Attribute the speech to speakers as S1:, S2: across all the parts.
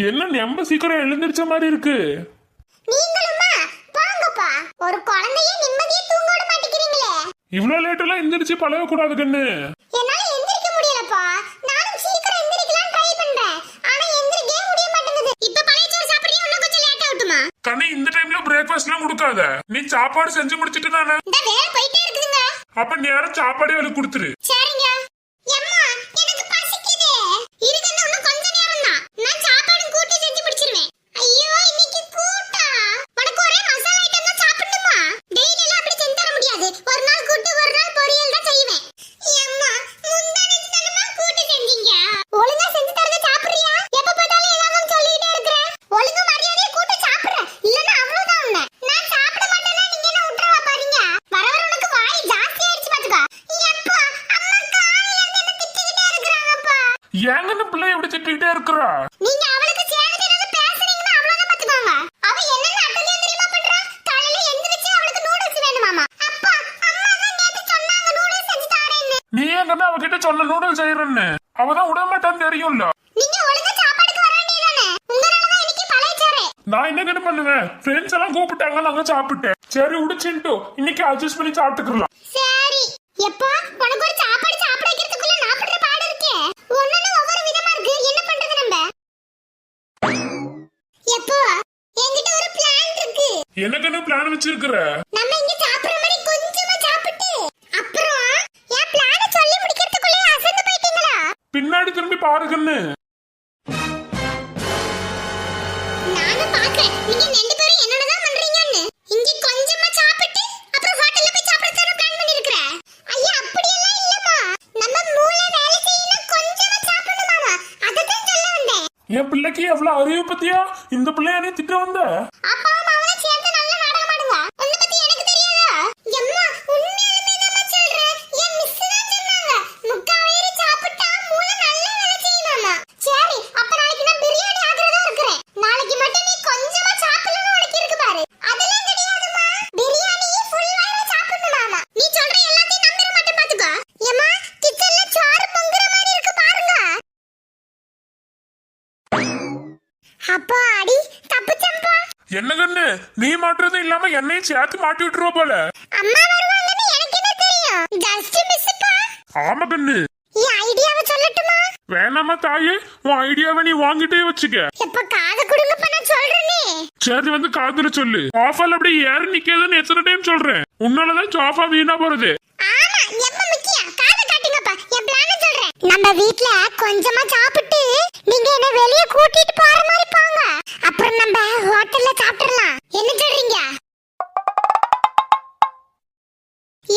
S1: என்ன நம்ப சீக்கிரம் எழுந்திருச்ச மாதிரி இருக்கு.
S2: நீங்களுமா போங்கப்பா, ஒரு குழந்தையை நிம்மதியா தூங்க விட மாட்டேங்கிறீங்களே.
S1: இவ்ளோ லேட் எல்லாம் எந்திரிச்சு பழக கூடாது கண்ணு.
S2: என்னால எந்திரிக்க முடியலப்பா. நானும் சீக்கிரம் எந்திரிக்கலாம் ட்ரை பண்றேன், ஆனா எந்திரிக்கவே முடிய மாட்டேங்குது. இப்ப பழைய சோறு சாப்பிடுறீங்க, இன்னும் கொஞ்சம் லேட் ஆகுமா?
S1: கண்ணு இந்த டைம்ல பிரேக்ஃபாஸ்ட்லாம் கொடுக்காத. நீ சாப்பாடு செஞ்சு முடிச்சிட்டு தானே.
S2: இந்த வேலை போயிட்டே இருக்குதுங்க.
S1: அப்ப நேரம் சாப்பாடே அவளுக்கு கொடுத்துரு.
S2: சரிங்க. அம்மா எனக்கு பசிக்குதே. இருக்குங்க, இன்னும் கொஞ்ச நேரம் தான். நான் சாப்பாடு கூட்டி செஞ்சு முடிச்சிருவேன். ஐயோ இன்னைக்கு கூட்டா. உனக்கு ஒரே மசாலா ஐட்டம் தான் சாப்பிடணுமா? டெய்லி எல்லாம் அப்படி செஞ்சு தர முடியாது. ஒரு நாள் கூட்டு ஒரு நாள் பொரியல் தான் செய்வேன். அம்மா முந்தானத்து தானமா கூட்டு செஞ்சீங்க. ஒழுங்கா செஞ்சு தரத சாப்பிடுறியா? எப்ப பார்த்தாலும் எல்லாரும் சொல்லிட்டே இருக்கற. ஒழுங்கா மரியாதையா கூட்டு சாப்பிடுற. இல்லனா அவ்வளவுதான் உன்னை. நான் சாப்பிட மாட்டேனா நீங்க என்ன உட்றவா பாருங்க. வர வர உனக்கு வாய் ஜாஸ்தி ஆயிடுச்சு பாத்துக்க. எப்பா அம்மா காலையில இருந்து என்ன திட்டிட்டே இருக்கறாங்கப்பா.
S1: ஏங்கன்னு பிள்ளை எப்படி திட்டிட்டே இருக்கறா?
S2: நீங்க அவளுக்கு சேர்ந்து ஏதாவது பேசுறீங்கன்னா அவ்வளவுதான் பாத்துக்கோங்க. அவ என்னென்ன அட்டலியா தெரியுமா பண்றா? காலையில எந்திரிச்சு அவளுக்கு நூடுல்ஸ் வேணுமாமா. அப்பா அம்மா தான் நேத்து சொன்னாங்க நூடுல்ஸ் செஞ்சு தாரேன்னு.
S1: நீ ஏங்கன்னு அவகிட்ட சொன்ன நூடுல்ஸ் செய்யறன்னு? அவதான் விட மாட்டான்னு தெரியும்ல.
S2: நீங்க ஒழுங்கா சாப்பாடுக்கு வர வேண்டியதானே. உங்களால தான் இன்னைக்கு பழையச்சோறு.
S1: நான் என்ன கண்ணு பண்ணுவேன்? ஃப்ரெண்ட்ஸ் எல்லாம் கூப்பிட்டாங்க, நாங்க சாப்பிட்டேன். சரி உடிச்சிட்டு இன்னைக்கு அட்ஜஸ்ட் பண்ணி சாப்பிட்டுக்கலாம்.
S2: சரி எப்பா, உனக்கு ஒரு சாப்பாடு சாப்பிட வைக்கிறதுக்குள்ள நான் பண்ற பாடு இருக்கே. ஒவ்வொன்னு ஒவ்வொரு விதமா இருக்கு. என்ன பண்றது நம்ம? எப்பா என்கிட்ட ஒரு பிளான் இருக்கு.
S1: எனக்குன்னு பிளான் வச்சிருக்கிற?
S2: நம்ம இங்க சாப்பிடுற மாதிரி கொஞ்சமா சாப்பிட்டு அப்புறம் என் பிளானை சொல்லி முடிக்கிறதுக்குள்ளே அசந்து போயிட்டீங்களா?
S1: பின்னாடி திரும்பி பாருங்கன்னு.
S2: நானும் பாக்கறேன் நீங்க ரெண்டு பேரும் என்னதான் பண்றீங்கன்னு. இங்க கொஞ்சமா சாப்பிட்டு அப்புறம் ஹோட்டல்ல போய் சாப்பிடறதுக்கு பிளான் பண்ணிருக்கேன். ஐயா அப்படி எல்லாம் இல்லம்மா. நம்ம மூளை வேலை செய்யணும், கொஞ்சமா சாப்பிடணுமாமா. அததான் சொல்ல வந்தேன்.
S1: என் பிள்ளைக்கு எவ்வளவு அறிவு பத்தியா? இந்த பிள்ளைய நீ திட்ட வந்த?
S2: அப்பா அம்மாவள சேர்ந்து நல்ல நாடகம் ஆடுங்க. உன்னை பத்தி எனக்கு தெரியாதா? எம்மா உண்மையாலுமே தான் சொல்றேன். என் மிஸ் தான் சொன்னாங்க. முக்காவயிறு சாப்பிட்டா மூளை நல்லா வேலை செய்யுமாமா. சரி அப்ப நாளைக்கு நான் பிரியாணி ஆகுறதா இருக்கறேன். நாளைக்கு மட்டும் நீ கொஞ்சமா சாப்பிடணும் உனக்கு இருக்கு பாரு. அதெல்லாம் கிடையாதுமா. பிரியாணியே ஃபுல் வயிறு சாப்பிடணுமாமா. நீ சொல்ற எல்லாத்தையும் நம்பிர மாட்டேன் பாத்துக்கோ. எம்மா கிச்சன்ல சோறு பொங்குற மாதிரி இருக்கு பாருங்க. அப்பா அடி தப்புச்சம்பா.
S1: என்ன கண்ணு நீ மாட்டுறதும் இல்லாம என்னையும் சேர்த்து மாட்டி விட்டுருவ போல.
S2: அம்மா வருவாங்கன்னு எனக்கு என்ன தெரியும்? ஜஸ்ட் மிஸ்ப்பா.
S1: ஆமா கண்ணு.
S2: இந்த ஐடியாவை சொல்லட்டுமா?
S1: வேணாமா தாயே, உன் ஐடியாவை நீ வாங்கிட்டே வச்சுக்க.
S2: எப்ப காது குடுங்கப்பா, நான் சொல்றேனே.
S1: சரி வந்து காதுல சொல்லு. சோஃபால அப்படியே ஏறி நிக்காதுன்னு எத்தனை டைம் சொல்றேன். உன்னாலதான் சோஃபா வீணா போறது.
S2: ஆமா எப்ப முக்கியம்? காது காட்டுங்கப்பா, என் பிளான சொல்றேன். நம்ம வீட்ல கொஞ்சமா சாப்பிட்டு நீங்க என்ன வெளிய கூட்டிட்டு போற மாதிரி போங்க. அப்புறம் நம்ம ஹோட்டல்ல சாப்பிடலாம். என்ன சொல்றீங்க?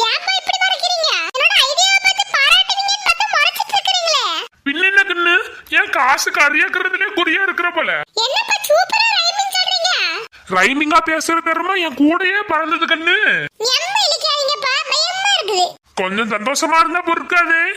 S2: ஏப்பா இப்படி மறைக்கிறீங்க? என்னோட ஐடியாவை பார்த்து பாராட்டுவீங்கன்னு பார்த்து மறைச்சிட்டு இருக்கீங்களே.
S1: பின்ன என்ன கண்ணு, ஏன் காசு கறியாக்குறதுல குறியா இருக்கிற போல.
S2: என்னப்பா சூப்பரா ரைமிங் சொல்றீங்க.
S1: ரைமிங்கா பேசுற தரமா என் கூடயே பறந்தது கண்ணு.
S2: எம்ம இழுக்காதீங்கப்பா, பயமா இருக்குது.
S1: கொஞ்சம் சந்தோஷமா இருந்தா பொறுக்காதே.